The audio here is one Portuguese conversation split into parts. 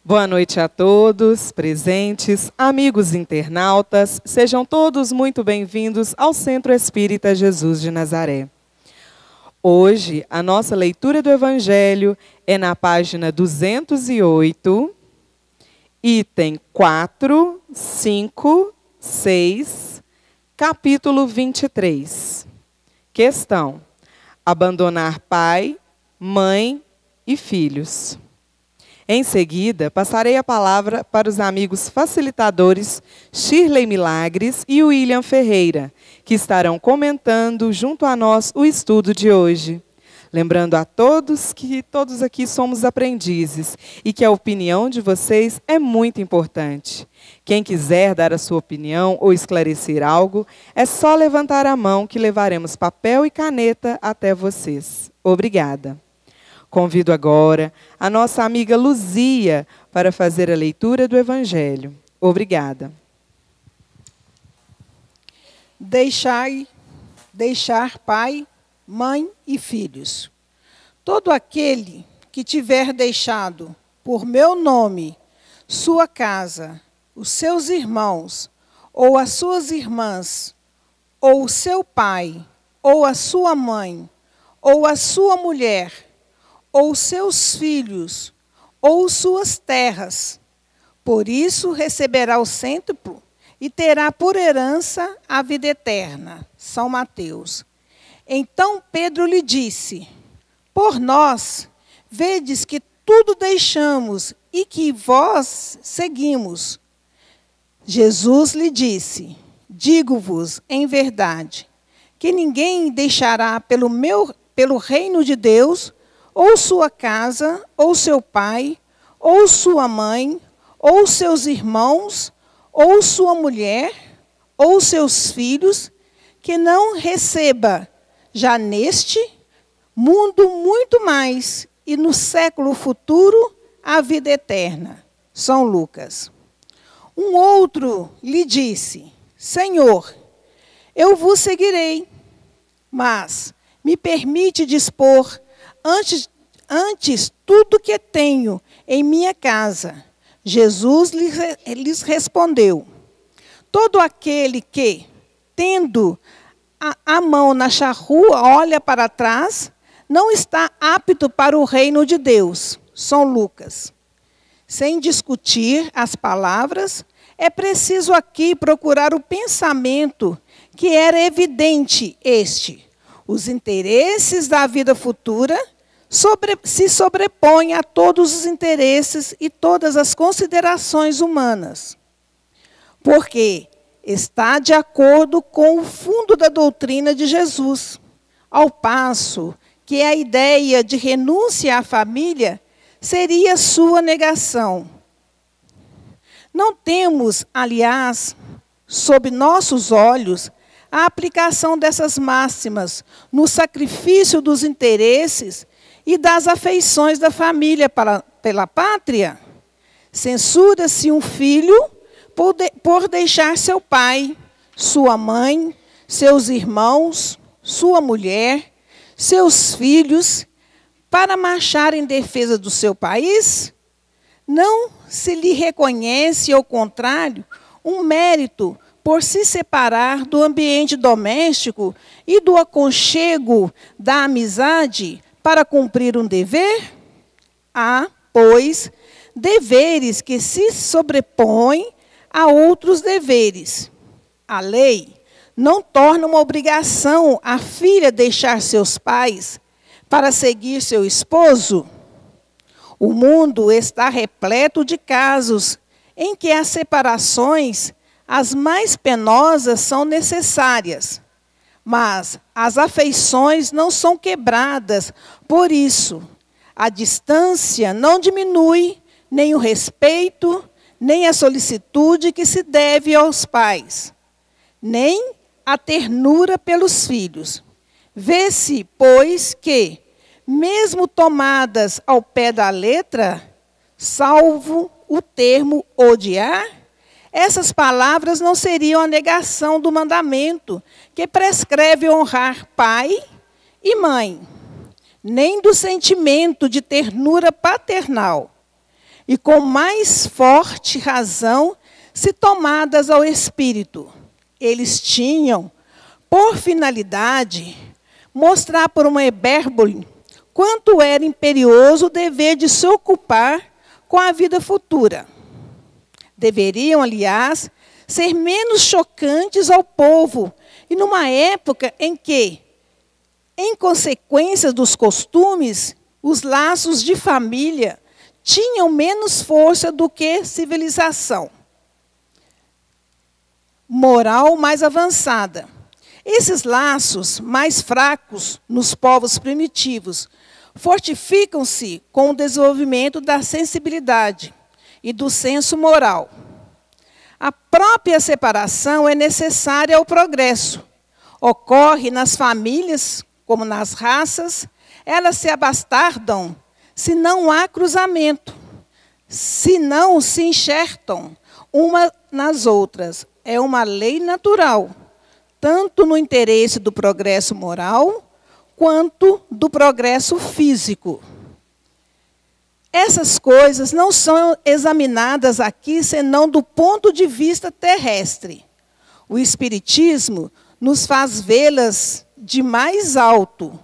Boa noite a todos, presentes, amigos internautas, sejam todos muito bem-vindos ao Centro Espírita Jesus de Nazaré. Hoje, a nossa leitura do Evangelho é na página 208, item 4, 5, 6, capítulo 23. Questão: abandonar pai, mãe e filhos. Em seguida, passarei a palavra para os amigos facilitadores Shirley Milagres e William Ferreira, que estarão comentando junto a nós o estudo de hoje. Lembrando a todos que todos aqui somos aprendizes e que a opinião de vocês é muito importante. Quem quiser dar a sua opinião ou esclarecer algo, é só levantar a mão que levaremos papel e caneta até vocês. Obrigada. Convido agora a nossa amiga Luzia para fazer a leitura do Evangelho. Obrigada. Deixar pai, mãe e filhos. Todo aquele que tiver deixado, por meu nome, sua casa, os seus irmãos, ou as suas irmãs, ou o seu pai, ou a sua mãe, ou a sua mulher, ou seus filhos, ou suas terras. Por isso receberá o cêntuplo e terá por herança a vida eterna. São Mateus. Então Pedro lhe disse: por nós, vedes que tudo deixamos e que vós seguimos. Jesus lhe disse: digo-vos em verdade, que ninguém deixará pelo reino de Deus ou sua casa, ou seu pai, ou sua mãe, ou seus irmãos, ou sua mulher, ou seus filhos, que não receba já neste mundo muito mais, e no século futuro a vida eterna. São Lucas. Um outro lhe disse: Senhor, eu vos seguirei, mas me permite dispor antes tudo que tenho em minha casa. Jesus lhes respondeu: todo aquele que, tendo a mão na charrua, olha para trás, não está apto para o reino de Deus. São Lucas. Sem discutir as palavras, é preciso aqui procurar o pensamento que era evidente este. Os interesses da vida futura se sobrepõem a todos os interesses e todas as considerações humanas, porque está de acordo com o fundo da doutrina de Jesus, ao passo que a ideia de renúncia à família seria sua negação. Não temos, aliás, sob nossos olhos, a aplicação dessas máximas no sacrifício dos interesses e das afeições da família pela pátria. Censura-se um filho por deixar seu pai, sua mãe, seus irmãos, sua mulher, seus filhos, para marchar em defesa do seu país? Não se lhe reconhece, ao contrário, um mérito por se separar do ambiente doméstico e do aconchego da amizade para cumprir um dever? Há, pois, deveres que se sobrepõem a outros deveres. A lei não torna uma obrigação a filha deixar seus pais para seguir seu esposo. O mundo está repleto de casos em que as separações, as mais penosas, são necessárias, mas as afeições não são quebradas. Por isso, a distância não diminui nem o respeito, nem a solicitude que se deve aos pais, nem a ternura pelos filhos. Vê-se, pois, que, mesmo tomadas ao pé da letra, salvo o termo odiar, essas palavras não seriam a negação do mandamento que prescreve honrar pai e mãe, nem do sentimento de ternura paternal. e com mais forte razão, se tomadas ao Espírito. Eles tinham, por finalidade, mostrar por uma hipérbole quanto era imperioso o dever de se ocupar com a vida futura. Deveriam, aliás, ser menos chocantes ao povo, e numa época em que, em consequência dos costumes, os laços de família tinham menos força do que civilização moral mais avançada. Esses laços mais fracos nos povos primitivos fortificam-se com o desenvolvimento da sensibilidade e do senso moral. A própria separação é necessária ao progresso. Ocorre nas famílias, como nas raças, elas se abastardam se não há cruzamento, se não se enxertam uma nas outras. É uma lei natural, tanto no interesse do progresso moral, quanto do progresso físico. Essas coisas não são examinadas aqui senão do ponto de vista terrestre. O Espiritismo nos faz vê-las de mais alto,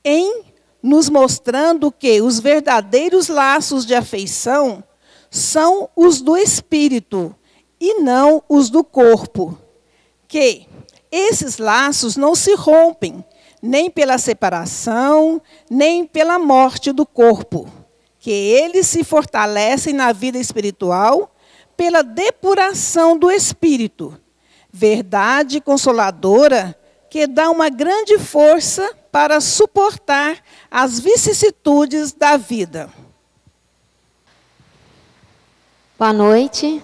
em nos mostrando que os verdadeiros laços de afeição são os do espírito e não os do corpo. Que esses laços não se rompem, nem pela separação, nem pela morte do corpo. Que eles se fortalecem na vida espiritual pela depuração do espírito. Verdade consoladora que dá uma grande força para suportar as vicissitudes da vida. Boa noite.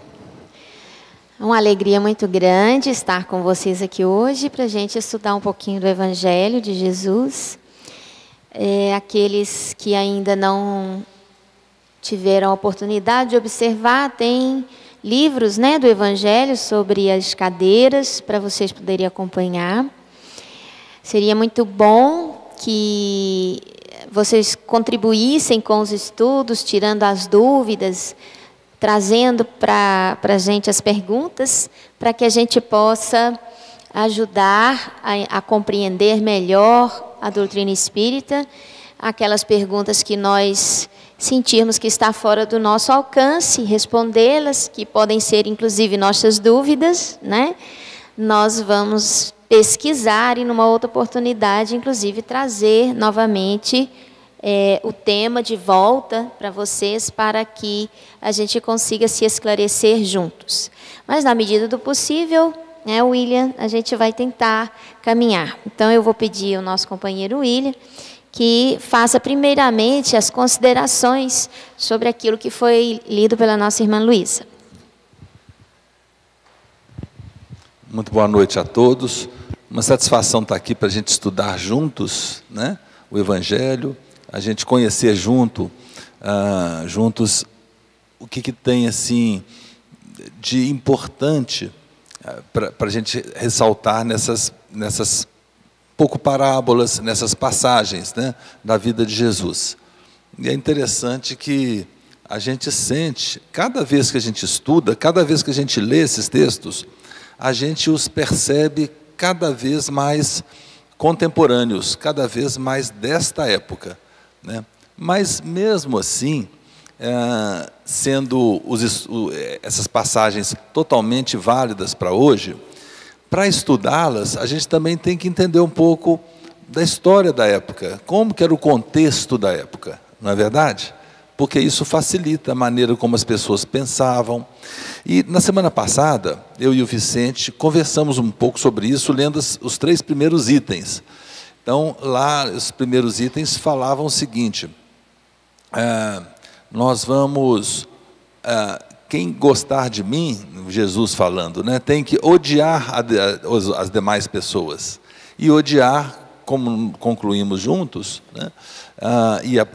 É uma alegria muito grande estar com vocês aqui hoje para a gente estudar um pouquinho do Evangelho de Jesus. Aqueles que ainda não tiveram a oportunidade de observar, tem livros, né, do Evangelho sobre as cadeiras para vocês poderem acompanhar. Seria muito bom que vocês contribuíssem com os estudos, tirando as dúvidas, trazendo para a gente as perguntas, para que a gente possa ajudar a compreender melhor a doutrina espírita, aquelas perguntas que nós sentirmos que está fora do nosso alcance, respondê-las, que podem ser inclusive nossas dúvidas, né? Nós vamos pesquisar e numa outra oportunidade, inclusive, trazer novamente o tema de volta para vocês, para que a gente consiga se esclarecer juntos. Mas, na medida do possível, né, William, a gente vai tentar caminhar. Então, eu vou pedir ao nosso companheiro William que faça primeiramente as considerações sobre aquilo que foi lido pela nossa irmã Luísa. Muito boa noite a todos. Uma satisfação estar aqui para a gente estudar juntos, né, o Evangelho, a gente conhecer juntos o que tem assim de importante para a gente ressaltar nessas pouco parábolas, nessas passagens, né, da vida de Jesus. E é interessante que a gente sente, cada vez que a gente estuda, cada vez que a gente lê esses textos, a gente os percebe cada vez mais contemporâneos, cada vez mais desta época, né? Mas, mesmo assim, sendo essas passagens totalmente válidas para hoje, para estudá-las, a gente também tem que entender um pouco da história da época, como que era o contexto da época, não é verdade? Porque isso facilita a maneira como as pessoas pensavam. E na semana passada, eu e o Vicente conversamos um pouco sobre isso, lendo os 3 primeiros itens. Então, lá, os primeiros itens falavam o seguinte: nós vamos... quem gostar de mim, Jesus falando, né, tem que odiar as demais pessoas. E odiar, como concluímos juntos, né,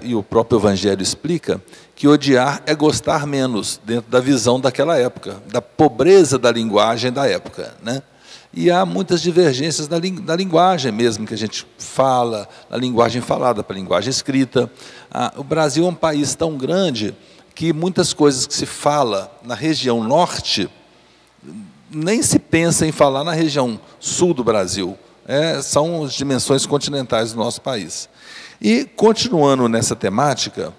e o próprio Evangelho explica, que odiar é gostar menos, dentro da visão daquela época, da pobreza da linguagem da época, né? E há muitas divergências da linguagem mesmo que a gente fala, a linguagem falada para a linguagem escrita. O Brasil é um país tão grande que muitas coisas que se fala na região norte, nem se pensa em falar na região sul do Brasil. São as dimensões continentais do nosso país. E, continuando nessa temática,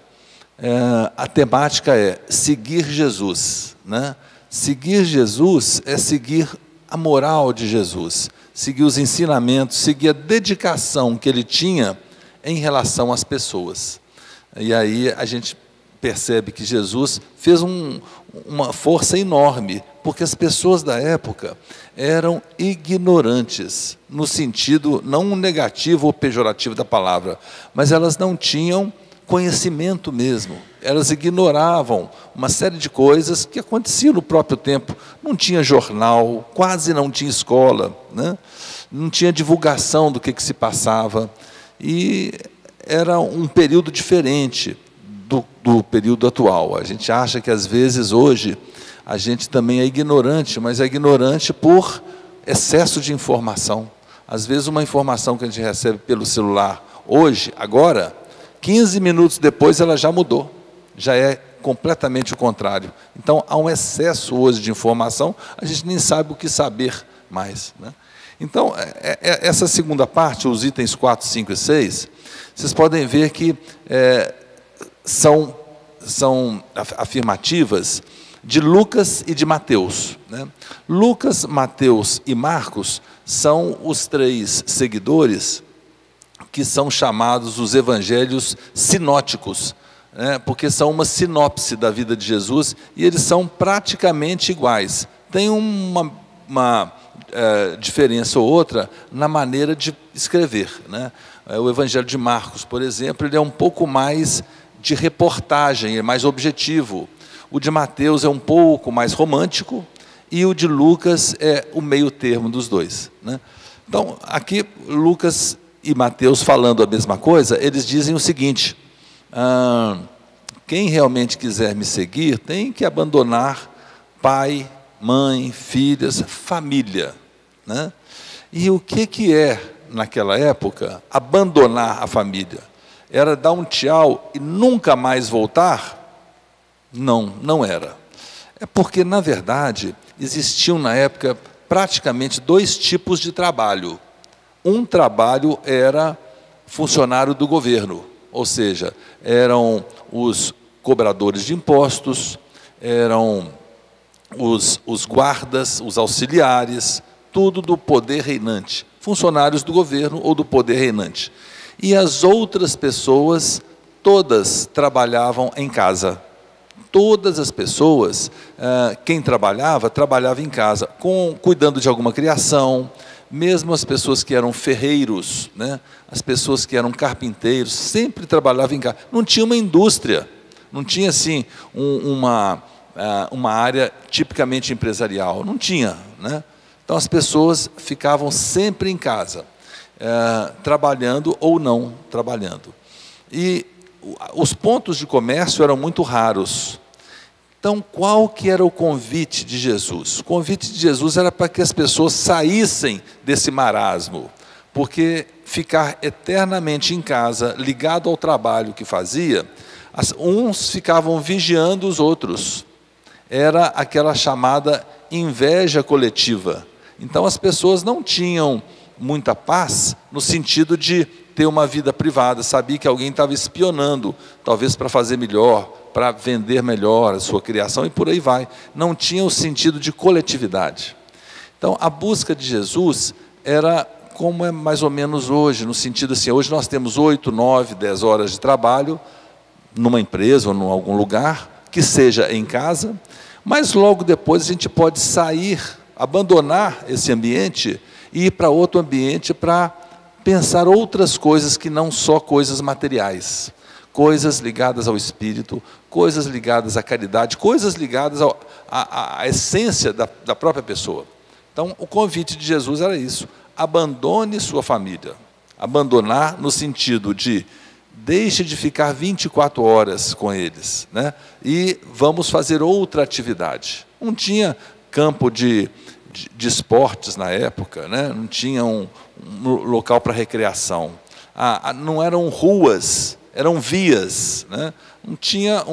a temática é seguir Jesus, né? Seguir Jesus é seguir a moral de Jesus, seguir os ensinamentos, seguir a dedicação que ele tinha em relação às pessoas. E aí a gente percebe que Jesus fez uma força enorme, porque as pessoas da época eram ignorantes, no sentido não negativo ou pejorativo da palavra, mas elas não tinham conhecimento mesmo. Elas ignoravam uma série de coisas que aconteciam no próprio tempo. Não tinha jornal, quase não tinha escola, né? Não tinha divulgação do que se passava. E era um período diferente do período atual. A gente acha que, às vezes, hoje, a gente também é ignorante, mas é ignorante por excesso de informação. Às vezes, uma informação que a gente recebe pelo celular hoje, agora, 15 minutos depois, ela já mudou. Já é completamente o contrário. Então, há um excesso hoje de informação, a gente nem sabe o que saber mais, né? Então, essa segunda parte, os itens 4, 5 e 6, vocês podem ver que são afirmativas de Lucas e de Mateus, né? Lucas, Mateus e Marcos são os 3 seguidores que são chamados os evangelhos sinóticos, né? Porque são uma sinopse da vida de Jesus e eles são praticamente iguais. Tem uma diferença ou outra na maneira de escrever, né? O evangelho de Marcos, por exemplo, ele é um pouco mais de reportagem, é mais objetivo. O de Mateus é um pouco mais romântico e o de Lucas é o meio termo dos dois, né? Então, aqui, Lucas e Mateus falando a mesma coisa, eles dizem o seguinte: quem realmente quiser me seguir tem que abandonar pai, mãe, filhas, família, né? E o que é, naquela época, abandonar a família? Era dar um tchau e nunca mais voltar? Não, não era. É porque, na verdade, existiam na época praticamente 2 tipos de trabalho. Um trabalho era funcionário do governo, ou seja, eram os cobradores de impostos, eram os guardas, os auxiliares, tudo do poder reinante, funcionários do governo ou do poder reinante. E as outras pessoas, todas trabalhavam em casa. Todas as pessoas, quem trabalhava em casa, cuidando de alguma criação, mesmo as pessoas que eram ferreiros, né? As pessoas que eram carpinteiros, sempre trabalhavam em casa. Não tinha uma indústria, não tinha assim uma área tipicamente empresarial, não tinha, né? Então as pessoas ficavam sempre em casa, trabalhando ou não trabalhando. E os pontos de comércio eram muito raros. Então, qual que era o convite de Jesus? O convite de Jesus era para que as pessoas saíssem desse marasmo, porque ficar eternamente em casa, ligado ao trabalho que fazia, uns ficavam vigiando os outros. Era aquela chamada inveja coletiva. Então, as pessoas não tinham muita paz no sentido de ter uma vida privada, sabia que alguém estava espionando, talvez para fazer melhor, para vender melhor a sua criação e por aí vai. Não tinha o sentido de coletividade. Então, a busca de Jesus era como é mais ou menos hoje, no sentido assim, hoje nós temos 8, 9, 10 horas de trabalho numa empresa ou em algum lugar, que seja em casa, mas logo depois a gente pode sair, abandonar esse ambiente e ir para outro ambiente para pensar outras coisas que não só coisas materiais. Coisas ligadas ao Espírito, coisas ligadas à caridade, coisas ligadas à essência da própria pessoa. Então, o convite de Jesus era isso: abandone sua família. Abandonar no sentido de deixe de ficar 24 horas com eles, né? E vamos fazer outra atividade. Não tinha campo de esportes na época, né? Não tinha um local para recreação. Não eram ruas, eram vias, né? Não tinha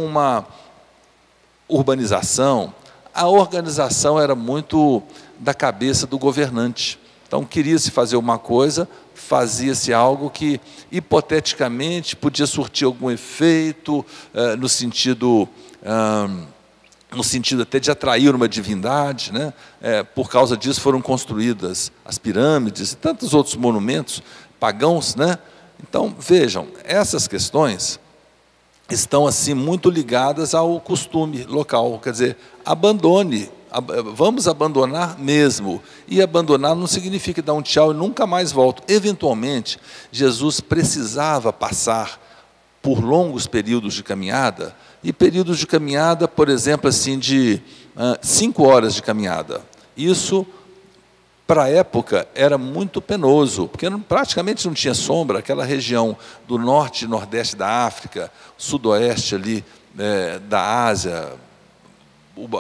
urbanização, a organização era muito da cabeça do governante. Então, queria-se fazer uma coisa, fazia-se algo que, hipoteticamente, podia surtir algum efeito, no sentido até de atrair uma divindade, né? Por causa disso foram construídas as pirâmides e tantos outros monumentos pagãos, né? Então, vejam, essas questões estão assim muito ligadas ao costume local, quer dizer, vamos abandonar mesmo. E abandonar não significa dar um tchau e nunca mais volto. Eventualmente, Jesus precisava passar por longos períodos de caminhada, e períodos de caminhada, por exemplo, assim, de 5 horas de caminhada. Isso, para a época, era muito penoso, porque praticamente não tinha sombra. Aquela região do norte e nordeste da África, sudoeste ali da Ásia,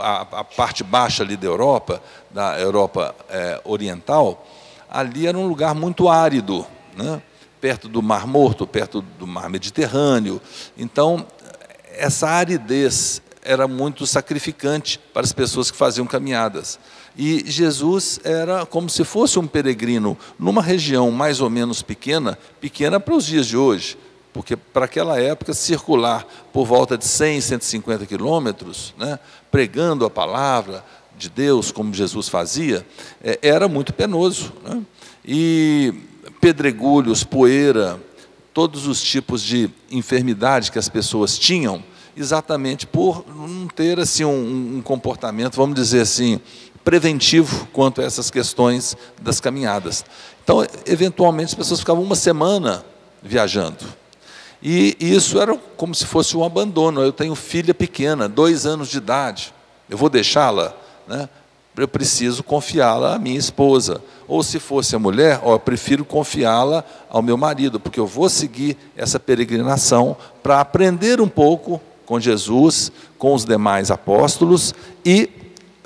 a parte baixa ali da Europa Oriental, ali era um lugar muito árido, né? Perto do Mar Morto, perto do Mar Mediterrâneo. Então, essa aridez era muito sacrificante para as pessoas que faziam caminhadas. E Jesus era como se fosse um peregrino numa região mais ou menos pequena para os dias de hoje, porque para aquela época circular por volta de 100, 150 quilômetros, né, pregando a palavra de Deus, como Jesus fazia, era muito penoso, né? E pedregulhos, poeira, todos os tipos de enfermidade que as pessoas tinham, exatamente por não ter assim, um comportamento, vamos dizer assim, preventivo quanto a essas questões das caminhadas. Então, eventualmente, as pessoas ficavam uma semana viajando. E isso era como se fosse um abandono. Eu tenho filha pequena, 2 anos de idade, eu vou deixá-la, né? Eu preciso confiá-la à minha esposa. Ou se fosse a mulher, eu prefiro confiá-la ao meu marido, porque eu vou seguir essa peregrinação para aprender um pouco com Jesus, com os demais apóstolos e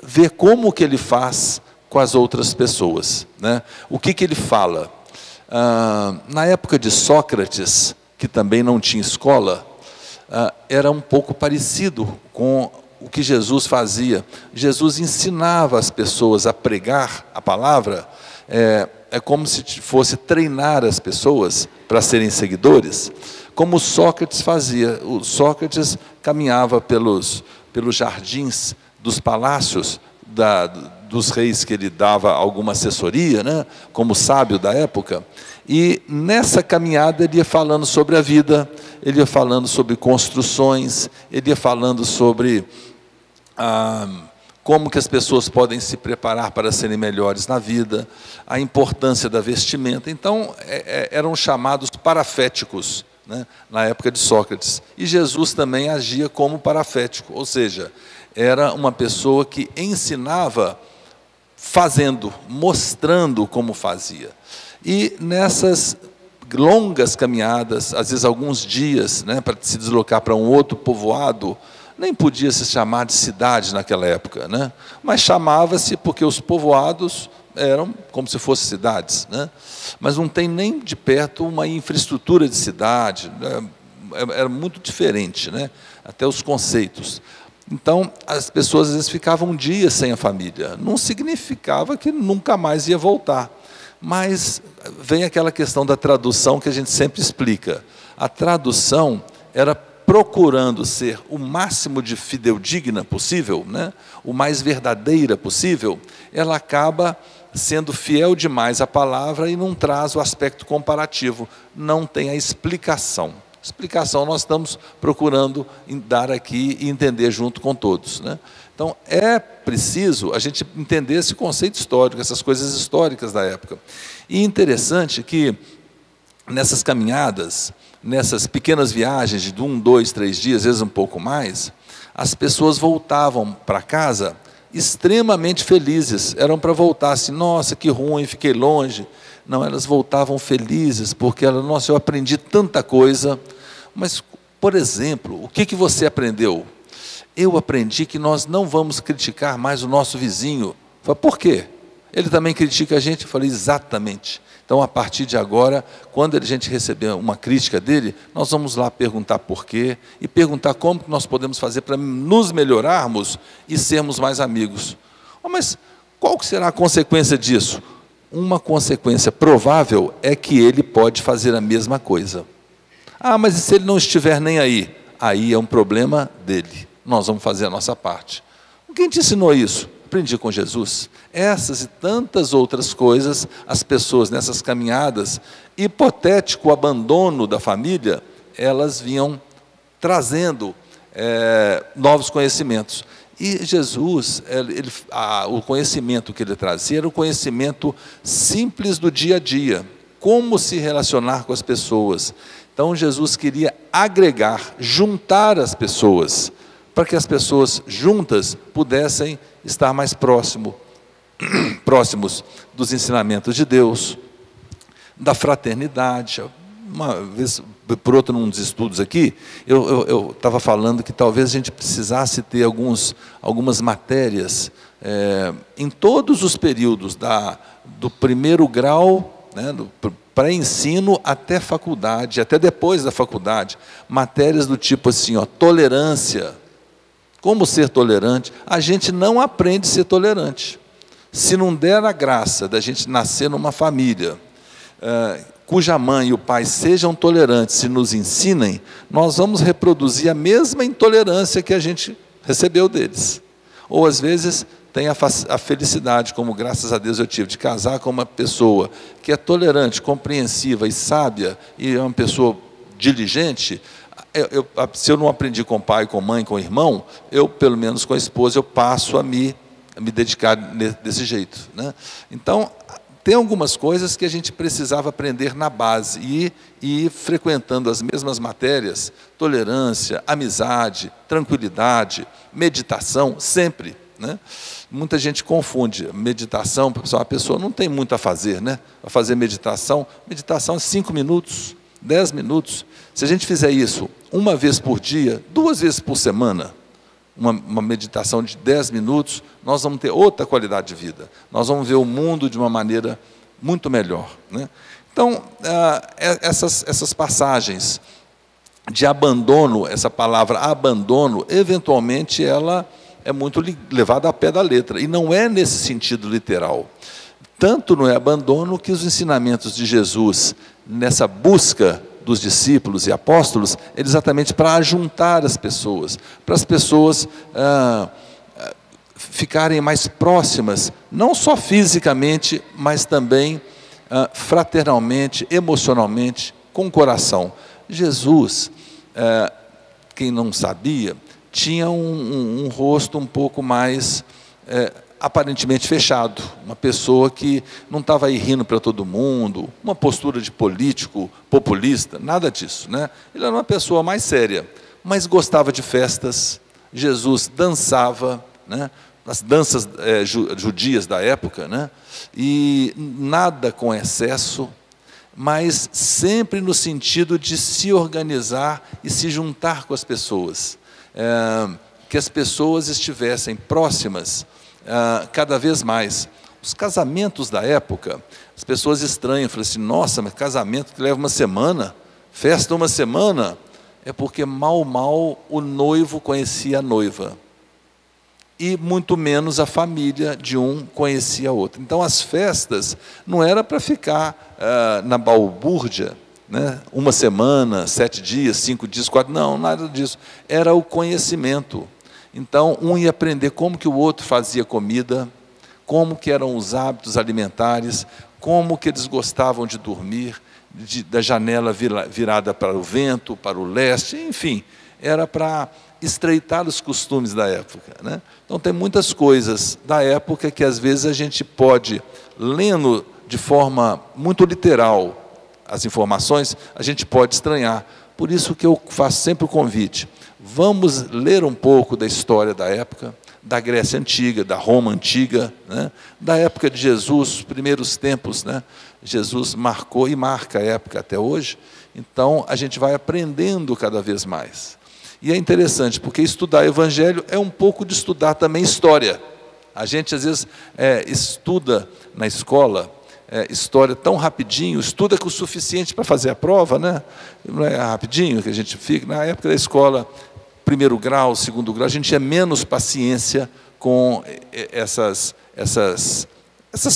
ver como que ele faz com as outras pessoas, né? O que ele fala? Na época de Sócrates, que também não tinha escola, era um pouco parecido com o que Jesus fazia. Jesus ensinava as pessoas a pregar a palavra, é como se fosse treinar as pessoas para serem seguidores, como Sócrates fazia. O Sócrates caminhava pelos jardins dos palácios dos reis que ele dava alguma assessoria, né, como sábio da época, e nessa caminhada ele ia falando sobre a vida, ele ia falando sobre construções, ele ia falando sobre como que as pessoas podem se preparar para serem melhores na vida, a importância da vestimenta. Então, eram chamados paraféticos, né, na época de Sócrates. E Jesus também agia como parafético, ou seja, era uma pessoa que ensinava fazendo, mostrando como fazia. E nessas longas caminhadas, às vezes alguns dias, né, para se deslocar para um outro povoado, nem podia se chamar de cidade naquela época, né? Mas chamava-se porque os povoados eram como se fossem cidades, né? Mas não tem nem de perto uma infraestrutura de cidade, era muito diferente, né? Até os conceitos. Então, as pessoas às vezes ficavam um dia sem a família, não significava que nunca mais ia voltar. Mas vem aquela questão da tradução que a gente sempre explica. A tradução era procurando ser o máximo de fidedigna possível, né? O mais verdadeira possível, ela acaba sendo fiel demais à palavra e não traz o aspecto comparativo, não tem a explicação. Explicação nós estamos procurando dar aqui e entender junto com todos, né? Então, é preciso a gente entender esse conceito histórico, essas coisas históricas da época. E interessante que, nessas caminhadas, nessas pequenas viagens de 1, 2, 3 dias, às vezes um pouco mais, as pessoas voltavam para casa extremamente felizes. Eram para voltar assim, nossa, que ruim, fiquei longe. Não, elas voltavam felizes, porque elas, nossa, eu aprendi tanta coisa. Mas, por exemplo, o que você aprendeu? Eu aprendi que nós não vamos criticar mais o nosso vizinho. Falei, por quê? Ele também critica a gente? Eu falei, exatamente. Então, a partir de agora, quando a gente receber uma crítica dele, nós vamos lá perguntar por quê e perguntar como que nós podemos fazer para nos melhorarmos e sermos mais amigos. Mas qual que será a consequência disso? Uma consequência provável é que ele pode fazer a mesma coisa. Mas e se ele não estiver nem aí? Aí é um problema dele. Nós vamos fazer a nossa parte. Quem te ensinou isso? Aprendi com Jesus. Essas e tantas outras coisas, as pessoas nessas caminhadas, hipotético abandono da família, elas vinham trazendo novos conhecimentos. E Jesus, o conhecimento que ele trazia era o conhecimento simples do dia a dia, como se relacionar com as pessoas. Então Jesus queria agregar, juntar as pessoas, para que as pessoas juntas pudessem estar mais próximos dos ensinamentos de Deus, da fraternidade. Uma vez, por outro, num dos estudos aqui, eu estava falando que talvez a gente precisasse ter algumas matérias em todos os períodos, do primeiro grau, né, do pré-ensino até faculdade, até depois da faculdade, matérias do tipo assim, tolerância. Como ser tolerante? A gente não aprende a ser tolerante. Se não der a graça da gente nascer numa família cuja mãe e o pai sejam tolerantes e nos ensinem, nós vamos reproduzir a mesma intolerância que a gente recebeu deles. Ou, às vezes, tem a felicidade, como graças a Deus eu tive, de casar com uma pessoa que é tolerante, compreensiva e sábia, e é uma pessoa diligente. Se eu não aprendi com pai, com mãe, com irmão, eu, pelo menos com a esposa, eu passo a me dedicar desse jeito, né? Então, tem algumas coisas que a gente precisava aprender na base, e ir frequentando as mesmas matérias, tolerância, amizade, tranquilidade, meditação, sempre, né? Muita gente confunde meditação, a pessoa não tem muito a fazer, né? A fazer meditação é 5 minutos, 10 minutos. Se a gente fizer isso uma vez por dia, 2 vezes por semana, uma meditação de 10 minutos, nós vamos ter outra qualidade de vida. Nós vamos ver o mundo de uma maneira muito melhor, né? Então, essas passagens de abandono, essa palavra abandono, eventualmente ela é muito levada a pé da letra, e não é nesse sentido literal. Tanto não é abandono que os ensinamentos de Jesus, nessa busca dos discípulos e apóstolos, é exatamente para ajuntar as pessoas, para as pessoas ficarem mais próximas, não só fisicamente, mas também fraternalmente, emocionalmente, com o coração. Jesus, quem não sabia, tinha um rosto um pouco mais aparentemente fechado, uma pessoa que não estava aí rindo para todo mundo, uma postura de político, populista, nada disso, né? Ele era uma pessoa mais séria, mas gostava de festas. Jesus dançava, né? As danças judias da época, né? E nada com excesso, mas sempre no sentido de se organizar e se juntar com as pessoas, que as pessoas estivessem próximas cada vez mais. Os casamentos da época, as pessoas estranham, falam assim, nossa, mas casamento que leva uma semana, festa uma semana, é porque mal o noivo conhecia a noiva, e muito menos a família de um conhecia a outra. Então as festas não era para ficar na balbúrdia, né? 1 semana, 7 dias, 5 dias, 4, não, nada disso, era o conhecimento. Então, um ia aprender como que o outro fazia comida, como que eram os hábitos alimentares, como que eles gostavam de dormir, da janela virada para o vento, para o leste, enfim, era para estreitar os costumes da época, né? Então, tem muitas coisas da época que, às vezes, a gente pode, lendo de forma muito literal as informações, a gente pode estranhar. Por isso que eu faço sempre o convite. Vamos ler um pouco da história da época, da Grécia Antiga, da Roma Antiga, né? Da época de Jesus, os primeiros tempos, né? Jesus marcou e marca a época até hoje, então a gente vai aprendendo cada vez mais. E é interessante, porque estudar Evangelho é um pouco de estudar também história. A gente, às vezes, estuda na escola história tão rapidinho, estuda com o suficiente para fazer a prova, né? Não é rapidinho que a gente fica. Na época da escola, primeiro grau, segundo grau, a gente tinha menos paciência com essas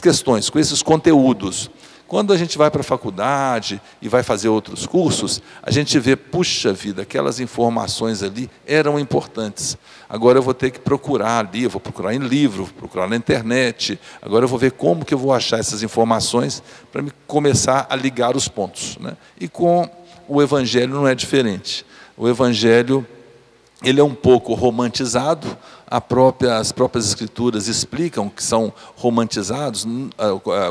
questões, com esses conteúdos. Quando a gente vai para a faculdade e vai fazer outros cursos, a gente vê, puxa vida, aquelas informações ali eram importantes. Agora eu vou ter que procurar ali, eu vou procurar em livro, vou procurar na internet. Agora eu vou ver como que eu vou achar essas informações para me começar a ligar os pontos, né? E com o Evangelho não é diferente. O Evangelho, ele é um pouco romantizado, as próprias escrituras explicam que são romantizados,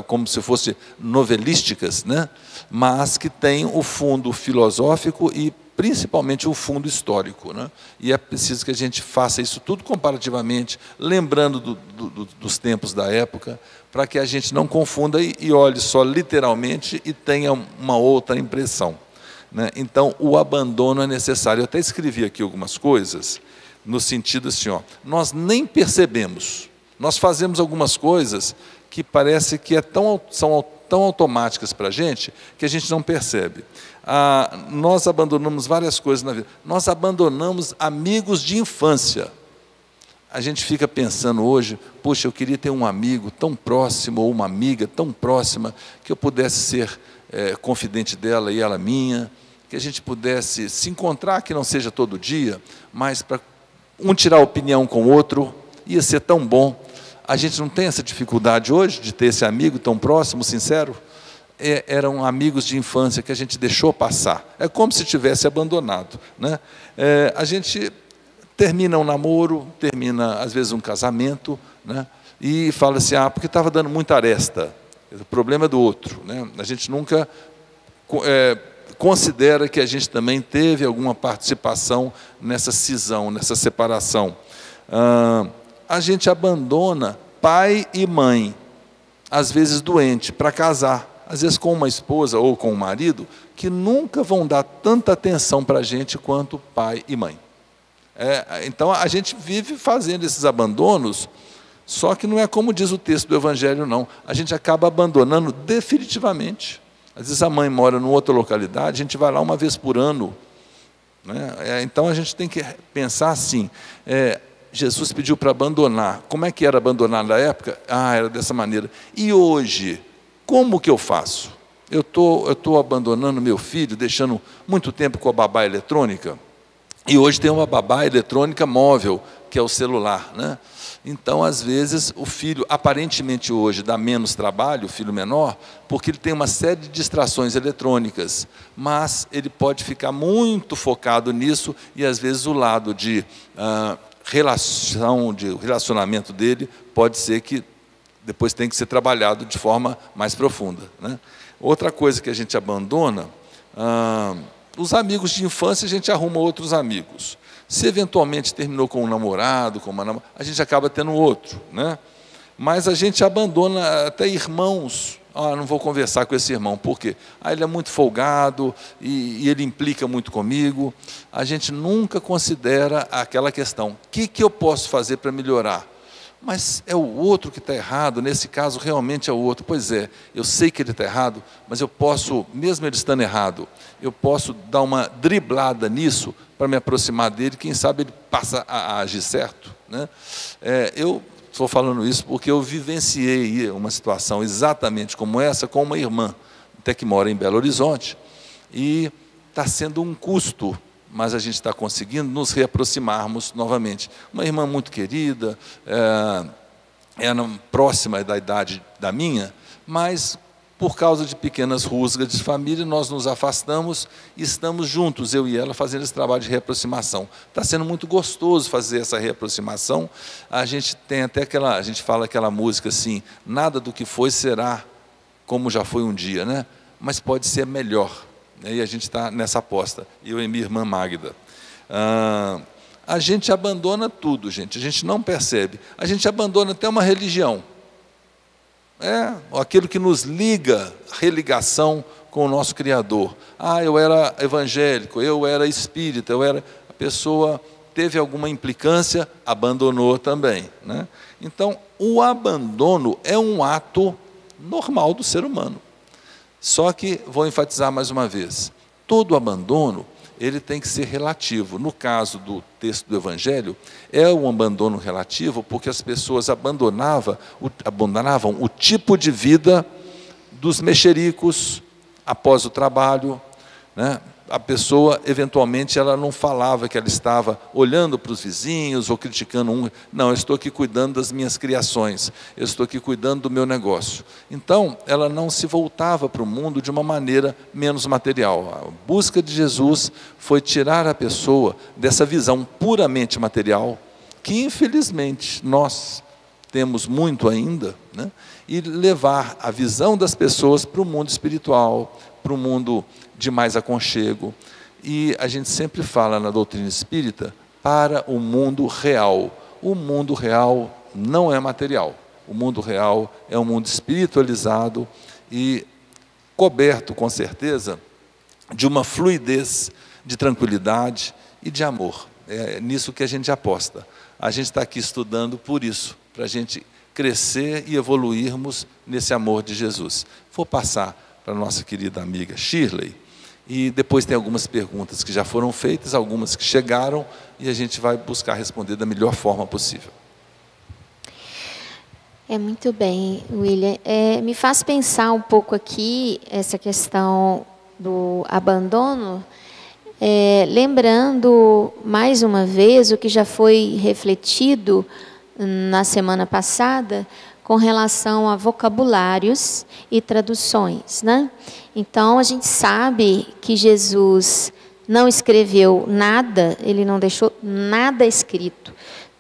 como se fossem novelísticas, né? Mas que tem o fundo filosófico e principalmente o fundo histórico, né? E é preciso que a gente faça isso tudo comparativamente, lembrando dos tempos da época, para que a gente não confunda e olhe só literalmente e tenha uma outra impressão, né? Então, o abandono é necessário. Eu até escrevi aqui algumas coisas, no sentido assim, nós nem percebemos, nós fazemos algumas coisas que parece que são tão automáticas para a gente, que a gente não percebe. Nós abandonamos várias coisas na vida, nós abandonamos amigos de infância. A gente fica pensando hoje, poxa, eu queria ter um amigo tão próximo, ou uma amiga tão próxima, que eu pudesse ser confidente dela e ela minha, que a gente pudesse se encontrar, que não seja todo dia, mas para um tirar opinião com o outro, ia ser tão bom. A gente não tem essa dificuldade hoje de ter esse amigo tão próximo, sincero. Eram amigos de infância que a gente deixou passar. É como se tivesse abandonado, né? A gente termina um namoro, termina, às vezes, um casamento, né? E fala assim, porque estava dando muita aresta. O problema é do outro, né? A gente nunca considera que a gente também teve alguma participação nessa cisão, nessa separação. A gente abandona pai e mãe, às vezes doente, para casar, às vezes com uma esposa ou com um marido, que nunca vão dar tanta atenção para a gente quanto pai e mãe. Então, a gente vive fazendo esses abandonos, só que não é como diz o texto do Evangelho, não. A gente acaba abandonando definitivamente. Às vezes a mãe mora em outra localidade, a gente vai lá uma vez por ano, né? Então a gente tem que pensar assim, Jesus pediu para abandonar. Como é que era abandonar na época? Era dessa maneira. E hoje, como que eu faço? Eu estou abandonando meu filho, deixando muito tempo com a babá eletrônica, e hoje tem uma babá eletrônica móvel, que é o celular, né? Então, às vezes, o filho, aparentemente hoje, dá menos trabalho, o filho menor, porque ele tem uma série de distrações eletrônicas, mas ele pode ficar muito focado nisso, e às vezes o lado de relacionamento dele pode ser que depois tem que ser trabalhado de forma mais profunda, né? Outra coisa que a gente abandona, os amigos de infância, a gente arruma outros amigos. Se eventualmente terminou com um namorado, com uma namorada, a gente acaba tendo outro, né? Mas a gente abandona até irmãos. Não vou conversar com esse irmão, por quê? Ele é muito folgado e ele implica muito comigo. A gente nunca considera aquela questão, o que eu posso fazer para melhorar? Mas é o outro que está errado, nesse caso realmente é o outro. Pois é, eu sei que ele está errado, mas eu posso, mesmo ele estando errado, eu posso dar uma driblada nisso para me aproximar dele, quem sabe ele passa a agir certo, né? Eu estou falando isso porque eu vivenciei uma situação exatamente como essa com uma irmã, até que mora em Belo Horizonte, e está sendo um custo, mas a gente está conseguindo nos reaproximarmos novamente. Uma irmã muito querida, próxima da idade da minha, mas por causa de pequenas rusgas de família, nós nos afastamos e estamos juntos, eu e ela, fazendo esse trabalho de reaproximação. Está sendo muito gostoso fazer essa reaproximação. A gente tem até a gente fala aquela música assim, nada do que foi será como já foi um dia, né? Mas pode ser melhor. E a gente está nessa aposta, eu e minha irmã Magda. A gente abandona tudo, gente, a gente não percebe. A gente abandona até uma religião. Aquilo que nos liga, religação com o nosso Criador. Eu era evangélico, eu era espírita, a pessoa teve alguma implicância, abandonou também, né? Então, o abandono é um ato normal do ser humano. Só que, vou enfatizar mais uma vez, todo abandono, ele tem que ser relativo. No caso do texto do Evangelho, é um abandono relativo porque as pessoas abandonavam o tipo de vida dos mexericos após o trabalho, né? A pessoa, eventualmente, ela não falava que ela estava olhando para os vizinhos ou criticando um. Não, eu estou aqui cuidando das minhas criações, eu estou aqui cuidando do meu negócio. Então, ela não se voltava para o mundo de uma maneira menos material. A busca de Jesus foi tirar a pessoa dessa visão puramente material, que, infelizmente, nós temos muito ainda, né? E levar a visão das pessoas para o mundo espiritual, para o mundo de mais aconchego. E a gente sempre fala na doutrina espírita, para o mundo real. O mundo real não é material. O mundo real é um mundo espiritualizado e coberto, com certeza, de uma fluidez, de tranquilidade e de amor. É nisso que a gente aposta. A gente está aqui estudando por isso, para a gente crescer e evoluirmos nesse amor de Jesus. Vou passar para a nossa querida amiga Shirley, e depois tem algumas perguntas que já foram feitas, algumas que chegaram, e a gente vai buscar responder da melhor forma possível. Muito bem, William. Me faz pensar um pouco aqui essa questão do abandono, lembrando mais uma vez o que já foi refletido na semana passada com relação a vocabulários e traduções, né? Então, a gente sabe que Jesus não escreveu nada, ele não deixou nada escrito.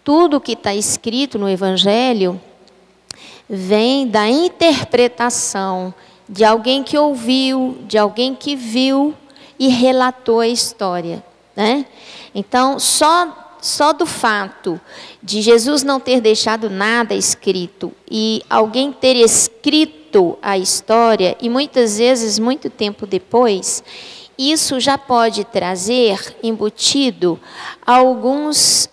Tudo que está escrito no Evangelho vem da interpretação de alguém que ouviu, de alguém que viu e relatou a história, né? Então, só do fato de Jesus não ter deixado nada escrito e alguém ter escrito a história, e muitas vezes, muito tempo depois, isso já pode trazer embutido algumas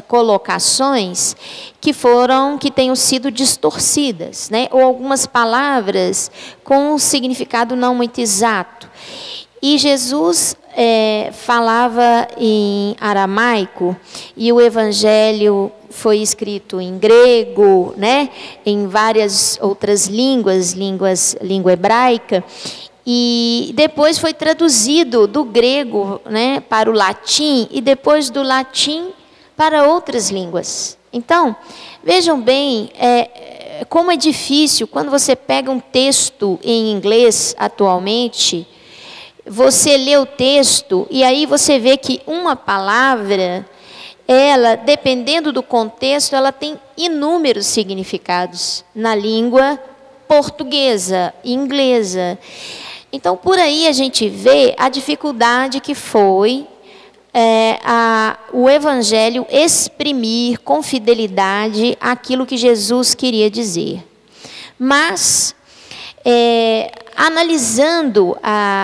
colocações que tenham sido distorcidas, né? Ou algumas palavras com um significado não muito exato. E Jesus falava em aramaico, e o Evangelho foi escrito em grego, né? Em várias outras língua hebraica, e depois foi traduzido do grego, né, para o latim, e depois do latim para outras línguas. Então, vejam bem, como é difícil quando você pega um texto em inglês atualmente. Você lê o texto e aí você vê que uma palavra, ela, dependendo do contexto, ela tem inúmeros significados na língua portuguesa e inglesa. Então, por aí a gente vê a dificuldade que foi o Evangelho exprimir com fidelidade aquilo que Jesus queria dizer. Mas, analisando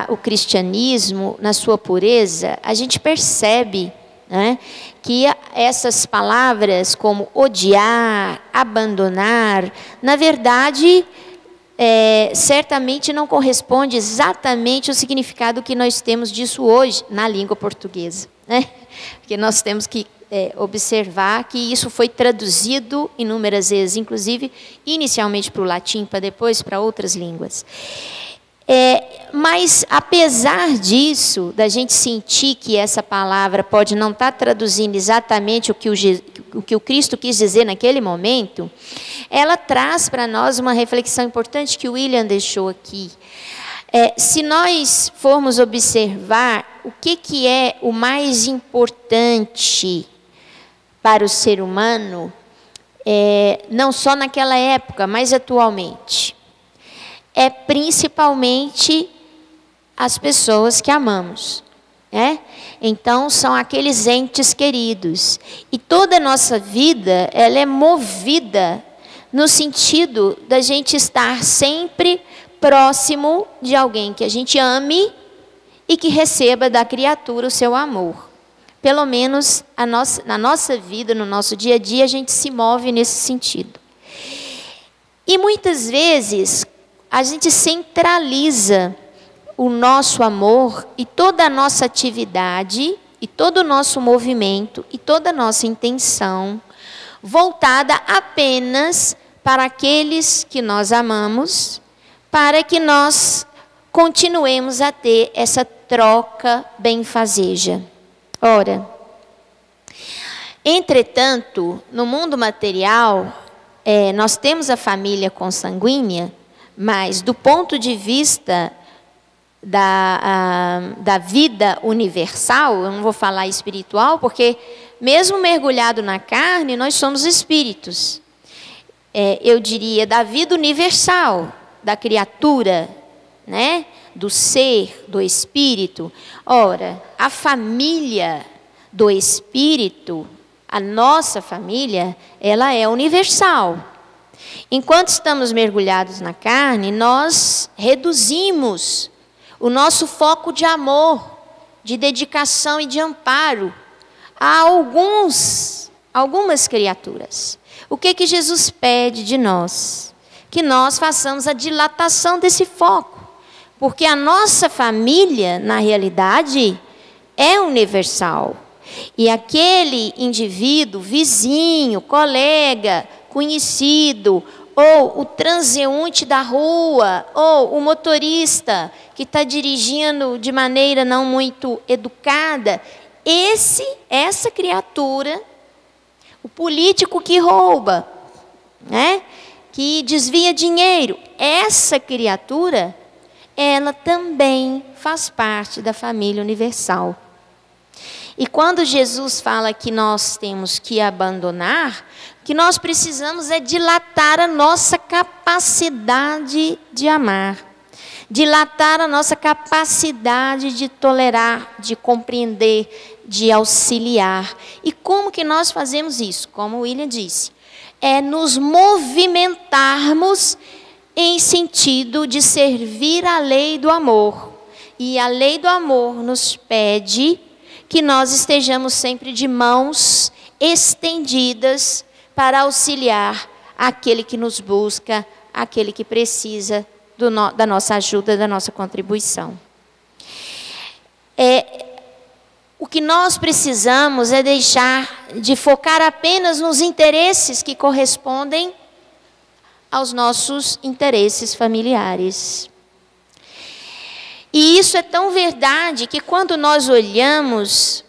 o cristianismo na sua pureza, a gente percebe, né, que essas palavras como odiar, abandonar, na verdade, certamente não corresponde exatamente ao significado que nós temos disso hoje na língua portuguesa, né? Porque nós temos que observar que isso foi traduzido inúmeras vezes, inclusive inicialmente para o latim, para depois para outras línguas. Mas, apesar disso, da gente sentir que essa palavra pode não estar traduzindo exatamente o que o Cristo quis dizer naquele momento, ela traz para nós uma reflexão importante que o William deixou aqui. Se nós formos observar o que é o mais importante para o ser humano, não só naquela época, mas atualmente, é principalmente as pessoas que amamos, né? Então, são aqueles entes queridos. E toda a nossa vida, ela é movida no sentido da gente estar sempre próximo de alguém que a gente ame e que receba da criatura o seu amor. pelo menos na nossa vida, no nosso dia a dia, a gente se move nesse sentido. E muitas vezes a gente centraliza o nosso amor e toda a nossa atividade e todo o nosso movimento e toda a nossa intenção voltada apenas para aqueles que nós amamos, para que nós continuemos a ter essa troca benfazeja. Ora, entretanto, no mundo material, nós temos a família consanguínea, mas do ponto de vista da vida universal, eu não vou falar espiritual, porque mesmo mergulhado na carne, nós somos espíritos. Eu diria da vida universal, da criatura, né? Do ser, do espírito. Ora, a família do espírito, a nossa família, ela é universal. Enquanto estamos mergulhados na carne, nós reduzimos o nosso foco de amor, de dedicação e de amparo a algumas criaturas. O que Jesus pede de nós? Que nós façamos a dilatação desse foco. Porque a nossa família, na realidade, é universal. E aquele indivíduo, vizinho, colega, conhecido, ou o transeunte da rua, ou o motorista que está dirigindo de maneira não muito educada, essa criatura, o político que rouba, né, que desvia dinheiro, essa criatura, ela também faz parte da família universal. E quando Jesus fala que nós temos que abandonar, o que nós precisamos é dilatar a nossa capacidade de amar, dilatar a nossa capacidade de tolerar, de compreender, de auxiliar. E como que nós fazemos isso? Como o William disse, é nos movimentarmos em sentido de servir a lei do amor. E a lei do amor nos pede que nós estejamos sempre de mãos estendidas para auxiliar aquele que nos busca, aquele que precisa da nossa ajuda, da nossa contribuição. O que nós precisamos é deixar de focar apenas nos interesses que correspondem aos nossos interesses familiares. E isso é tão verdade que quando nós olhamos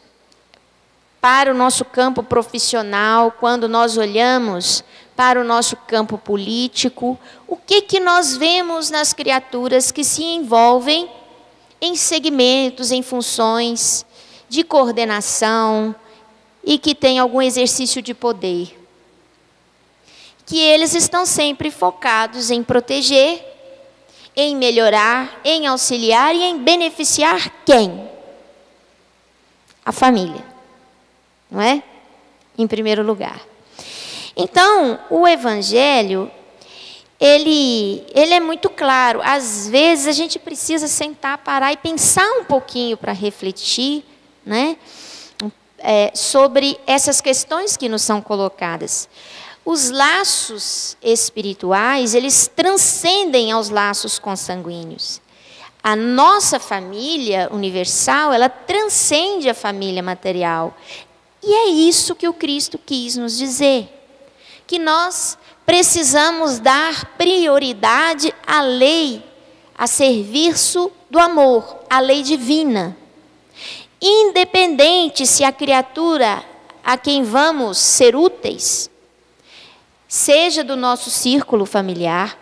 para o nosso campo profissional, quando nós olhamos para o nosso campo político, o que nós vemos nas criaturas que se envolvem em segmentos, em funções de coordenação e que têm algum exercício de poder? Que eles estão sempre focados em proteger, em melhorar, em auxiliar e em beneficiar quem? A família, não é? Em primeiro lugar. Então, o Evangelho, ele é muito claro. Às vezes a gente precisa sentar, parar e pensar um pouquinho para refletir, né? Sobre essas questões que nos são colocadas. Os laços espirituais, eles transcendem aos laços consanguíneos. A nossa família universal, ela transcende a família material. E é isso que o Cristo quis nos dizer. Que nós precisamos dar prioridade à lei, a serviço do amor, à lei divina. Independente se a criatura a quem vamos ser úteis seja do nosso círculo familiar,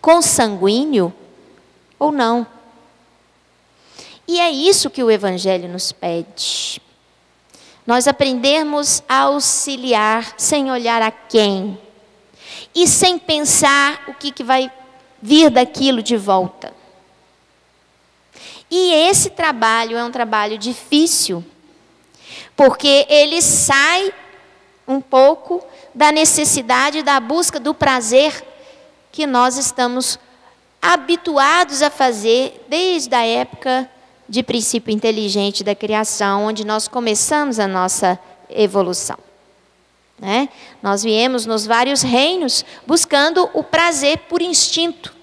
consanguíneo ou não. E é isso que o Evangelho nos pede. Nós aprendemos a auxiliar sem olhar a quem. E sem pensar o que vai vir daquilo de volta. E esse trabalho é um trabalho difícil, porque ele sai um pouco da necessidade da busca do prazer que nós estamos habituados a fazer desde a época de princípio inteligente da criação, onde nós começamos a nossa evolução. Né? Nós viemos nos vários reinos buscando o prazer por instinto.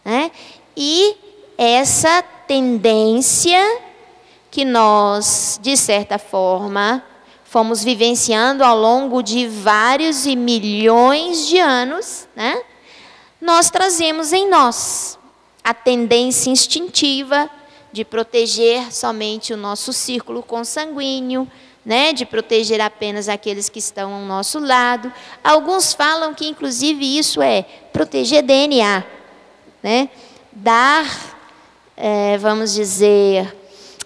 Né? E essa tendência que nós, de certa forma, fomos vivenciando ao longo de vários e milhões de anos, né? Nós trazemos em nós a tendência instintiva de proteger somente o nosso círculo consanguíneo, né? De proteger apenas aqueles que estão ao nosso lado. Alguns falam que, inclusive, isso é proteger DNA, né? Dar, vamos dizer,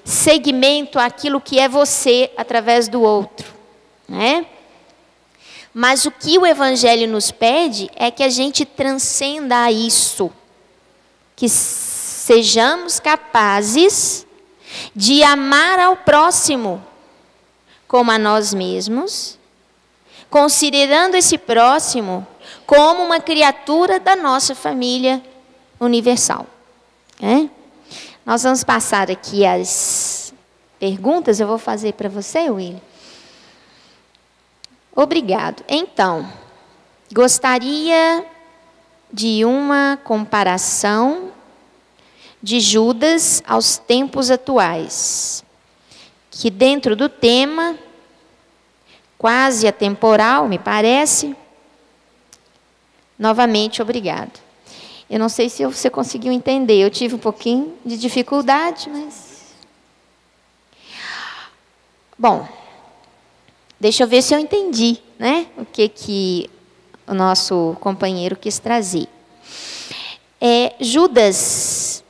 segmento àquilo que é você através do outro, né? Mas o que o Evangelho nos pede é que a gente transcenda isso, que sejamos capazes de amar ao próximo como a nós mesmos, considerando esse próximo como uma criatura da nossa família universal. Nós vamos passar aqui as perguntas, eu vou fazer para você, William. Obrigado. Então, gostaria de uma comparação de Judas aos tempos atuais, que dentro do tema, quase atemporal, me parece. Novamente, obrigado. Eu não sei se você conseguiu entender, eu tive um pouquinho de dificuldade, mas... Bom, deixa eu ver se eu entendi, né? O que o nosso companheiro quis trazer. Judas,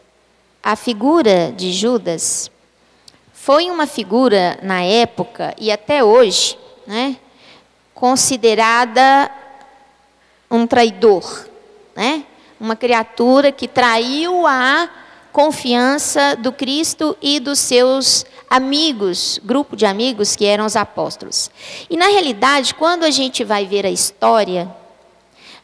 a figura de Judas, foi uma figura na época, e até hoje, né? Considerada um traidor, né? Uma criatura que traiu a confiança do Cristo e dos seus amigos, grupo de amigos que eram os apóstolos. E na realidade, quando a gente vai ver a história,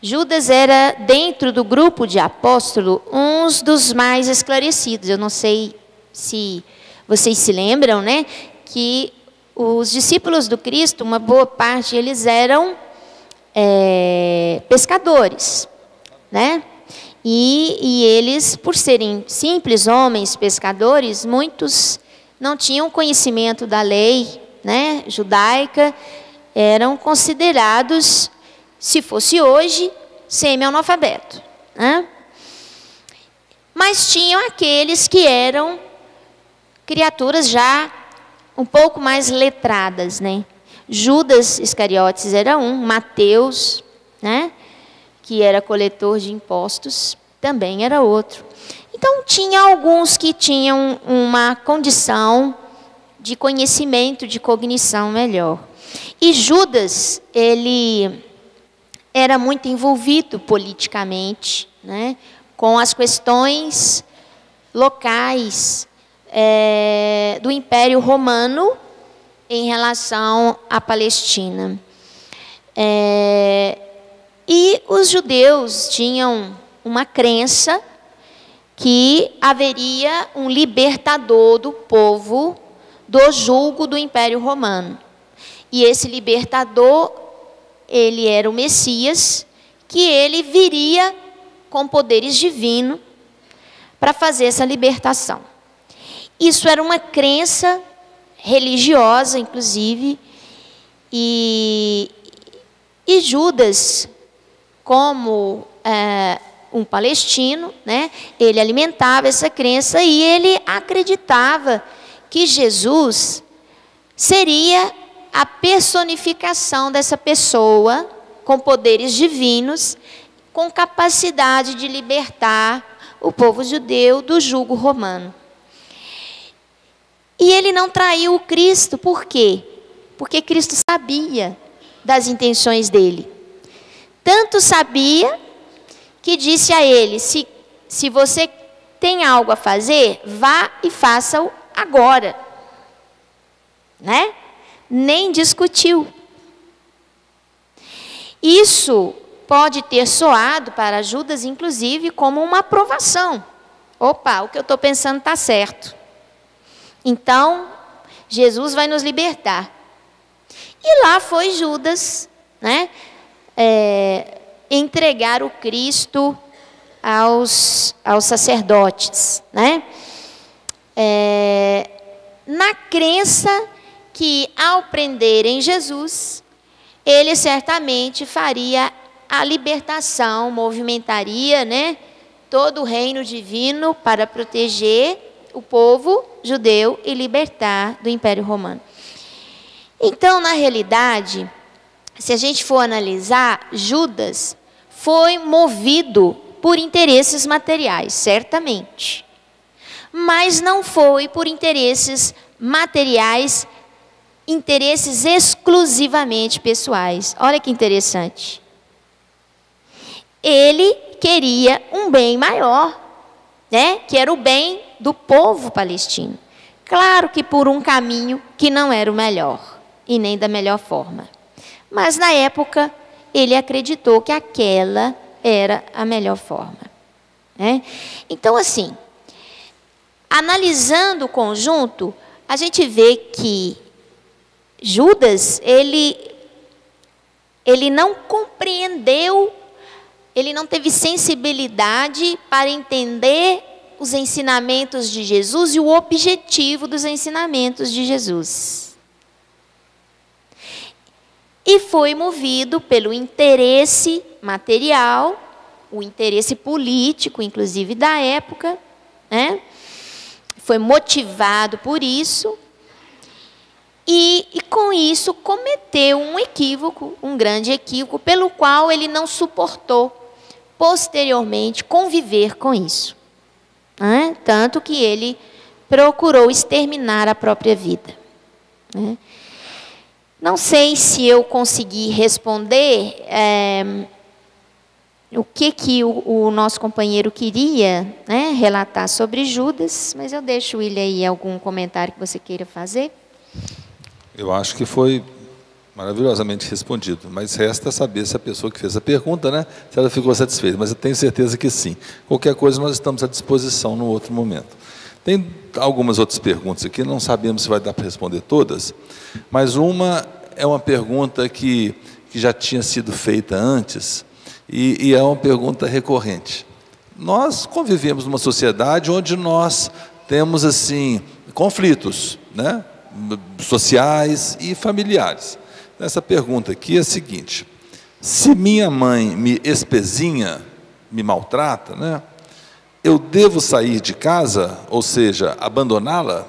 Judas era, dentro do grupo de apóstolos, um dos mais esclarecidos. Eu não sei se vocês se lembram, né? Que os discípulos do Cristo, uma boa parte, eles eram pescadores, né? E eles, por serem simples homens pescadores, muitos não tinham conhecimento da lei, né, judaica, eram considerados, se fosse hoje, semi-analfabeto, né? Mas tinham aqueles que eram criaturas já um pouco mais letradas, né? Judas Iscariotes era um, Mateus, né, que era coletor de impostos, também era outro. Então, tinha alguns que tinham uma condição de conhecimento, de cognição melhor. E Judas, ele era muito envolvido politicamente, né, com as questões locais do Império Romano em relação à Palestina. E os judeus tinham uma crença que haveria um libertador do povo do jugo do Império Romano. E esse libertador, ele era o Messias, que ele viria com poderes divinos para fazer essa libertação. Isso era uma crença religiosa, inclusive, e Judas, como um palestino, né, ele alimentava essa crença e ele acreditava que Jesus seria a personificação dessa pessoa com poderes divinos, com capacidade de libertar o povo judeu do jugo romano. E ele não traiu o Cristo, por quê? Porque Cristo sabia das intenções dele. Tanto sabia que disse a ele, se você tem algo a fazer, vá e faça-o agora. Né? Nem discutiu. Isso pode ter soado para Judas, inclusive, como uma aprovação. Opa, o que eu estou pensando está certo. Então, Jesus vai nos libertar. E lá foi Judas, né, entregar o Cristo aos sacerdotes, né, na crença que, ao prenderem Jesus, ele certamente faria a libertação, movimentaria, né, todo o reino divino para proteger o povo judeu e libertar do Império Romano. Então, na realidade, se a gente for analisar, Judas foi movido por interesses materiais, certamente. Mas não foi por interesses materiais, interesses exclusivamente pessoais. Olha que interessante. Ele queria um bem maior, né? Que era o bem do povo palestino. Claro que por um caminho que não era o melhor e nem da melhor forma. Mas na época ele acreditou que aquela era a melhor forma, né? Então, assim, analisando o conjunto, a gente vê que Judas, ele não compreendeu, ele não teve sensibilidade para entender os ensinamentos de Jesus e o objetivo dos ensinamentos de Jesus. E foi movido pelo interesse material, o interesse político, inclusive da época, né? Foi motivado por isso. E com isso cometeu um equívoco, um grande equívoco, pelo qual ele não suportou posteriormente conviver com isso, né? Tanto que ele procurou exterminar a própria vida, né? Não sei se eu consegui responder o que o nosso companheiro queria, né, relatar sobre Judas, mas eu deixo o William aí algum comentário que você queira fazer. Eu acho que foi maravilhosamente respondido, mas resta saber se a pessoa que fez a pergunta, né, se ela ficou satisfeita, mas eu tenho certeza que sim. Qualquer coisa nós estamos à disposição no outro momento. Tem algumas outras perguntas aqui, não sabemos se vai dar para responder todas, mas uma é uma pergunta que já tinha sido feita antes e é uma pergunta recorrente. Nós convivemos numa sociedade onde nós temos assim conflitos, né, sociais e familiares. Essa pergunta aqui é a seguinte: se minha mãe me espezinha, me maltrata, né, eu devo sair de casa, ou seja, abandoná-la?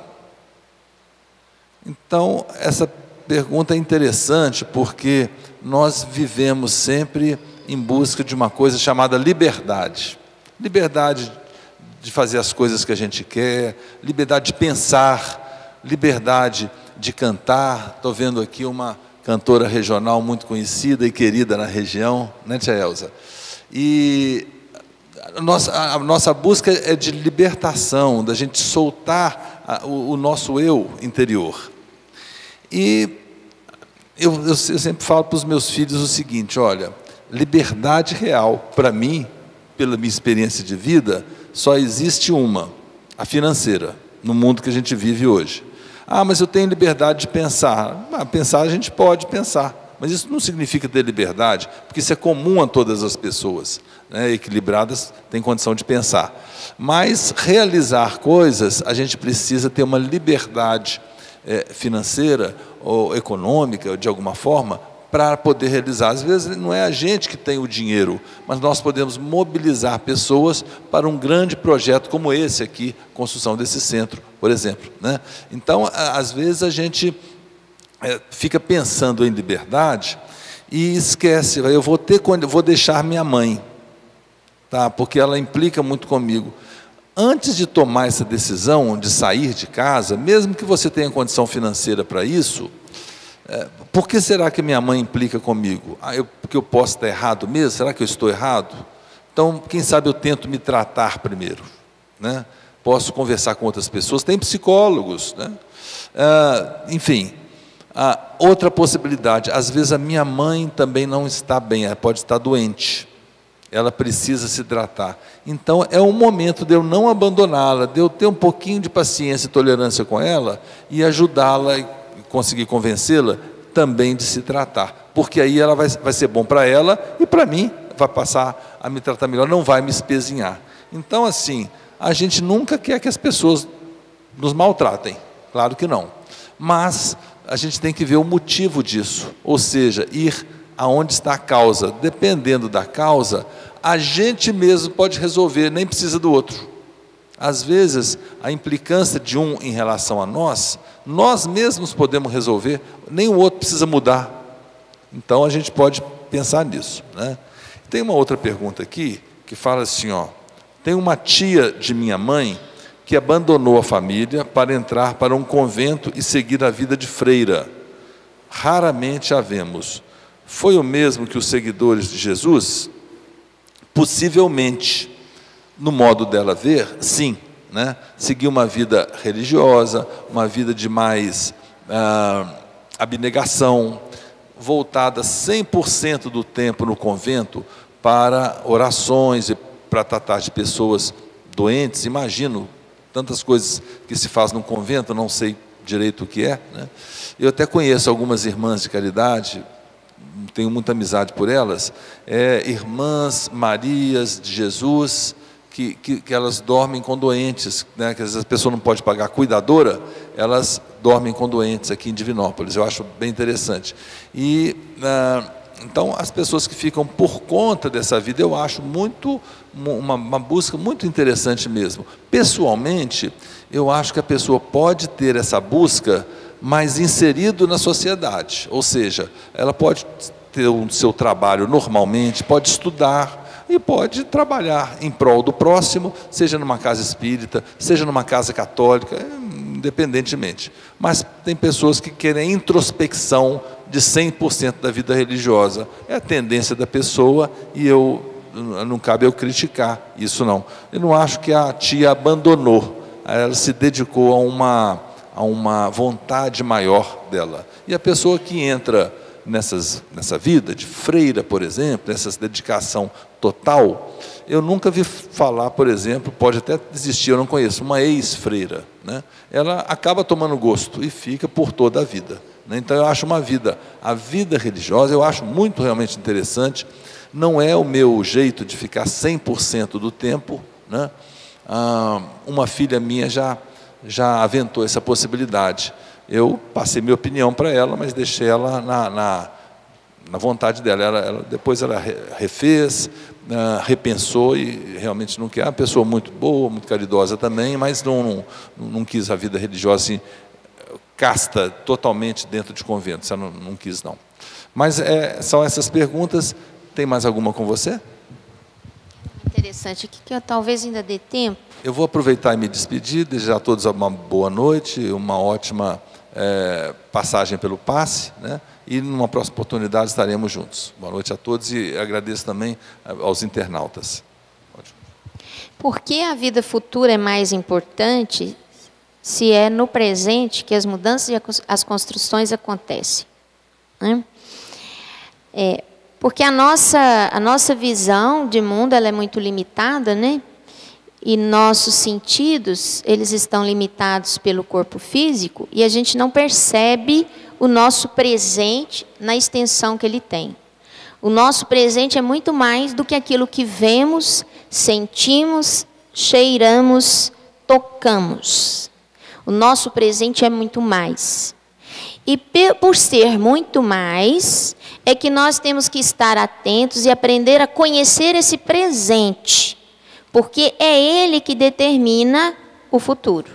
Então, essa pergunta é interessante porque nós vivemos sempre em busca de uma coisa chamada liberdade. Liberdade de fazer as coisas que a gente quer, liberdade de pensar, liberdade de cantar. Estou vendo aqui uma cantora regional muito conhecida e querida na região, né, tia Elza? E a nossa busca é de libertação, da gente soltar o nosso eu interior. E eu sempre falo para os meus filhos o seguinte: olha, liberdade real, para mim, pela minha experiência de vida, só existe uma, a financeira, no mundo que a gente vive hoje. Ah, mas eu tenho liberdade de pensar. Pensar a gente pode pensar, mas isso não significa ter liberdade, porque isso é comum a todas as pessoas, né, equilibradas têm condição de pensar. Mas realizar coisas, a gente precisa ter uma liberdade financeira ou econômica, de alguma forma, para poder realizar. Às vezes não é a gente que tem o dinheiro, mas nós podemos mobilizar pessoas para um grande projeto como esse aqui, construção desse centro, por exemplo, né? Então, às vezes a gente fica pensando em liberdade e esquece: eu vou deixar minha mãe, tá? Porque ela implica muito comigo. Antes de tomar essa decisão de sair de casa, mesmo que você tenha condição financeira para isso, por que será que minha mãe implica comigo? Porque eu posso estar errado mesmo? Será que eu estou errado? Então, quem sabe eu tento me tratar primeiro, né? Posso conversar com outras pessoas, tem psicólogos, né? Enfim, outra possibilidade, às vezes a minha mãe também não está bem, ela pode estar doente. ela precisa se tratar. Então, é um momento de eu não abandoná-la, de eu ter um pouquinho de paciência e tolerância com ela e ajudá-la e conseguir convencê-la também de se tratar. Porque aí ela vai ser bom para ela e para mim vai passar a me tratar melhor, não vai me espezinhar. Então, assim, a gente nunca quer que as pessoas nos maltratem, claro que não. Mas a gente tem que ver o motivo disso, ou seja, ir aonde está a causa. Dependendo da causa, a gente mesmo pode resolver, nem precisa do outro. Às vezes, a implicância de um em relação a nós mesmos podemos resolver, nem o outro precisa mudar. Então, a gente pode pensar nisso, né? Tem uma outra pergunta aqui, que fala assim, ó, tem uma tia de minha mãe que abandonou a família para entrar para um convento e seguir a vida de freira. Raramente a vemos. Foi o mesmo que os seguidores de Jesus? Possivelmente. No modo dela ver, sim, né? Seguir uma vida religiosa, uma vida de mais abnegação, voltada 100% do tempo no convento para orações e para tratar de pessoas doentes. Imagino tantas coisas que se faz no convento, não sei direito o que é, né? Eu até conheço algumas irmãs de caridade, tenho muita amizade por elas, irmãs Marias de Jesus, que elas dormem com doentes, né? Que às vezes a pessoa não pode pagar a cuidadora, elas dormem com doentes aqui em Divinópolis. Eu acho bem interessante. E então as pessoas que ficam por conta dessa vida, eu acho uma busca muito interessante mesmo. Pessoalmente, eu acho que a pessoa pode ter essa busca mais inserido na sociedade, ou seja, ela pode ter o seu trabalho normalmente, pode estudar e pode trabalhar em prol do próximo, seja numa casa espírita, seja numa casa católica, independentemente. Mas tem pessoas que querem introspecção de 100% da vida religiosa. É a tendência da pessoa e não cabe eu criticar isso, não. Eu não acho que a tia abandonou, ela se dedicou a uma vontade maior dela. E a pessoa que entra nessa vida de freira, por exemplo, nessa dedicação total, eu nunca vi falar, por exemplo, pode até existir, eu não conheço, uma ex-freira, né? Ela acaba tomando gosto e fica por toda a vida, né? Então eu acho a vida religiosa, eu acho muito realmente interessante. Não é o meu jeito de ficar 100% do tempo, né? Uma filha minha já aventou essa possibilidade. Eu passei minha opinião para ela, mas deixei ela na vontade dela. Depois ela refez, repensou e realmente não quer. É uma pessoa muito boa, muito caridosa também, mas não quis a vida religiosa assim, casta totalmente dentro de convento. Você não quis, não. Mas são essas perguntas. Tem mais alguma com você? Interessante aqui, que talvez ainda dê tempo. Eu vou aproveitar e me despedir, desejar a todos uma boa noite, uma ótima passagem pelo passe, né? E numa próxima oportunidade estaremos juntos. Boa noite a todos e agradeço também aos internautas. Por que a vida futura é mais importante se é no presente que as mudanças e as construções acontecem, né? Porque a nossa visão de mundo ela é muito limitada, né? E nossos sentidos, eles estão limitados pelo corpo físico e a gente não percebe o nosso presente na extensão que ele tem. O nosso presente é muito mais do que aquilo que vemos, sentimos, cheiramos, tocamos. O nosso presente é muito mais. E por ser muito mais, é que nós temos que estar atentos e aprender a conhecer esse presente, porque é ele que determina o futuro,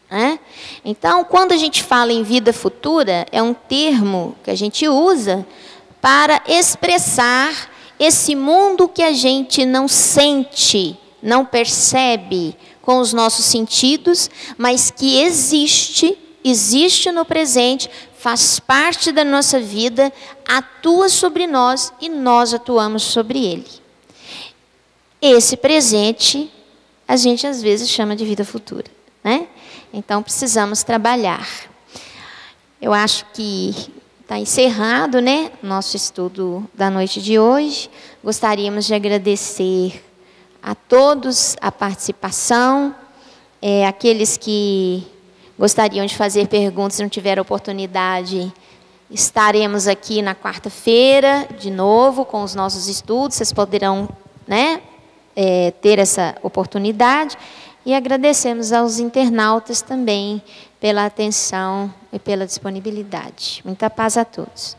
né? Então, quando a gente fala em vida futura, é um termo que a gente usa para expressar esse mundo que a gente não sente, não percebe com os nossos sentidos, mas que existe no presente, faz parte da nossa vida, atua sobre nós e nós atuamos sobre ele. Esse presente, a gente às vezes chama de vida futura, né? Então precisamos trabalhar. Eu acho que está encerrado, né, nosso estudo da noite de hoje. Gostaríamos de agradecer a todos a participação, aqueles que gostariam de fazer perguntas e não tiveram oportunidade. Estaremos aqui na quarta-feira, de novo, com os nossos estudos. Vocês poderão, né, ter essa oportunidade. E agradecemos aos internautas também pela atenção e pela disponibilidade. Muita paz a todos.